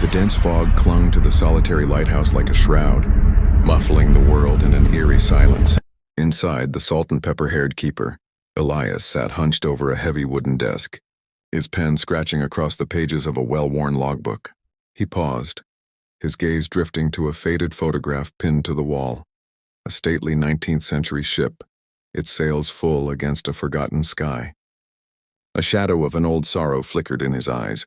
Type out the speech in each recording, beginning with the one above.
The dense fog clung to the solitary lighthouse like a shroud, muffling the world in an eerie silence. Inside, the salt-and-pepper-haired keeper, Elias, sat hunched over a heavy wooden desk, his pen scratching across the pages of a well-worn logbook. He paused, his gaze drifting to a faded photograph pinned to the wall. A stately 19th-century ship, its sails full against a forgotten sky. A shadow of an old sorrow flickered in his eyes,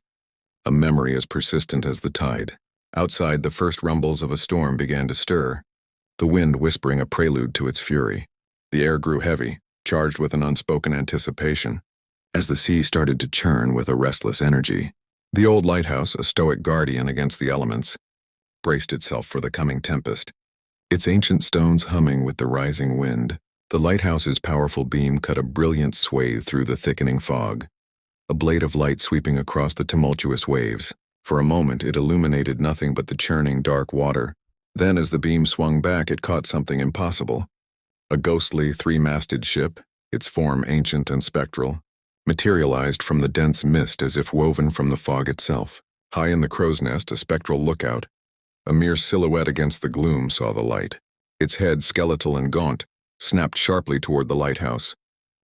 a memory as persistent as the tide. Outside, the first rumbles of a storm began to stir, the wind whispering a prelude to its fury. The air grew heavy, charged with an unspoken anticipation, as the sea started to churn with a restless energy. The old lighthouse, a stoic guardian against the elements, braced itself for the coming tempest, its ancient stones humming with the rising wind. The lighthouse's powerful beam cut a brilliant swathe through the thickening fog, a blade of light sweeping across the tumultuous waves. For a moment, it illuminated nothing but the churning dark water. Then, as the beam swung back, it caught something impossible. A ghostly, three-masted ship, its form ancient and spectral, materialized from the dense mist as if woven from the fog itself. High in the crow's nest, a spectral lookout, a mere silhouette against the gloom, saw the light. Its head, skeletal and gaunt, snapped sharply toward the lighthouse.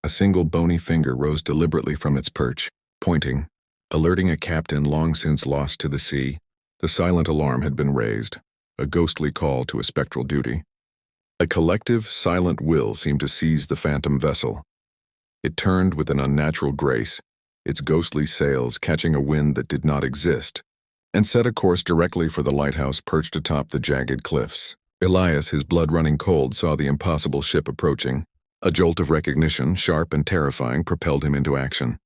A single bony finger rose deliberately from its perch, pointing, alerting a captain long since lost to the sea. The silent alarm had been raised, a ghostly call to a spectral duty. A collective, silent will seemed to seize the phantom vessel. It turned with an unnatural grace, its ghostly sails catching a wind that did not exist, and set a course directly for the lighthouse perched atop the jagged cliffs. Elias, his blood running cold, saw the impossible ship approaching. A jolt of recognition, sharp and terrifying, propelled him into action.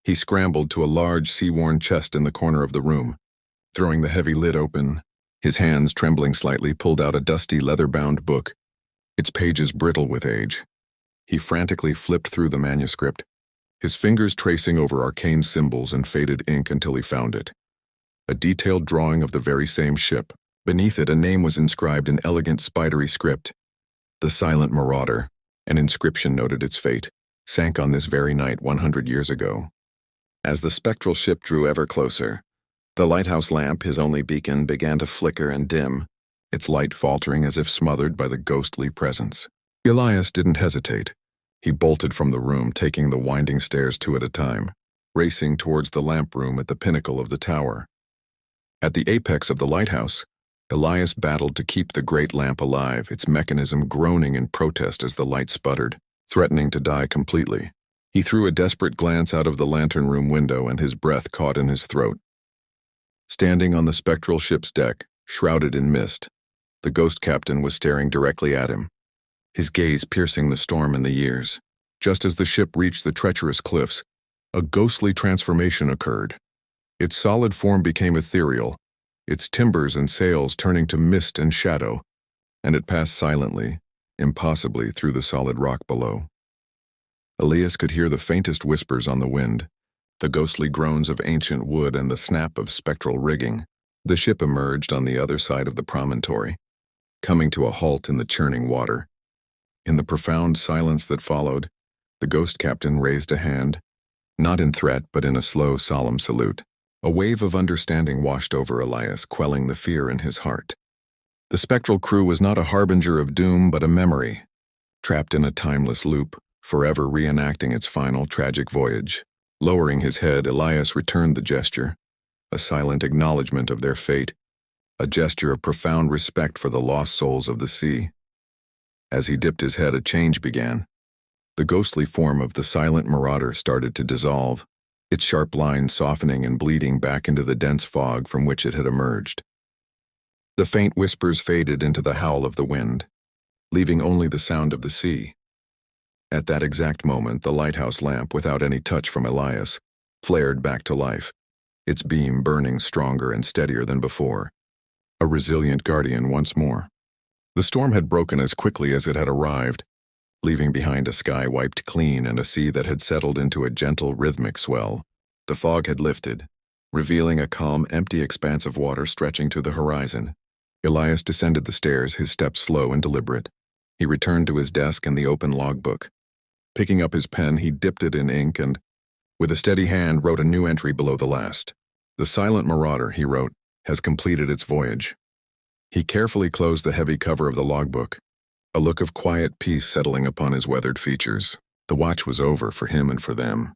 He scrambled to a large, sea-worn chest in the corner of the room. Throwing the heavy lid open, his hands, trembling slightly, pulled out a dusty, leather-bound book, its pages brittle with age. He frantically flipped through the manuscript, his fingers tracing over arcane symbols and faded ink until he found it. A detailed drawing of the very same ship. Beneath it, a name was inscribed in elegant, spidery script. The Silent Marauder. An inscription noted its fate, sank on this very night 100 years ago. As the spectral ship drew ever closer, the lighthouse lamp, his only beacon, began to flicker and dim, its light faltering as if smothered by the ghostly presence. Elias didn't hesitate. He bolted from the room, taking the winding stairs two at a time, racing towards the lamp room at the pinnacle of the tower. At the apex of the lighthouse, Elias battled to keep the great lamp alive, its mechanism groaning in protest as the light sputtered, threatening to die completely. He threw a desperate glance out of the lantern room window and his breath caught in his throat. Standing on the spectral ship's deck, shrouded in mist, the ghost captain was staring directly at him, his gaze piercing the storm and the years. Just as the ship reached the treacherous cliffs, a ghostly transformation occurred. Its solid form became ethereal, its timbers and sails turning to mist and shadow, and it passed silently, impossibly through the solid rock below. Elias could hear the faintest whispers on the wind, the ghostly groans of ancient wood and the snap of spectral rigging. The ship emerged on the other side of the promontory, coming to a halt in the churning water. In the profound silence that followed, the ghost captain raised a hand, not in threat but in a slow, solemn salute. A wave of understanding washed over Elias, quelling the fear in his heart. The spectral crew was not a harbinger of doom but a memory, trapped in a timeless loop, forever reenacting its final tragic voyage. Lowering his head, Elias returned the gesture, a silent acknowledgement of their fate, a gesture of profound respect for the lost souls of the sea. As he dipped his head, a change began. The ghostly form of the silent marauder started to dissolve, its sharp lines softening and bleeding back into the dense fog from which it had emerged. The faint whispers faded into the howl of the wind, leaving only the sound of the sea. At that exact moment, the lighthouse lamp, without any touch from Elias, flared back to life, its beam burning stronger and steadier than before, a resilient guardian once more. The storm had broken as quickly as it had arrived, leaving behind a sky wiped clean and a sea that had settled into a gentle, rhythmic swell. The fog had lifted, revealing a calm, empty expanse of water stretching to the horizon. Elias descended the stairs, his steps slow and deliberate. He returned to his desk and the open logbook. Picking up his pen, he dipped it in ink and, with a steady hand, wrote a new entry below the last. The Silent Marauder, he wrote, has completed its voyage. He carefully closed the heavy cover of the logbook, a look of quiet peace settling upon his weathered features. The watch was over for him and for them.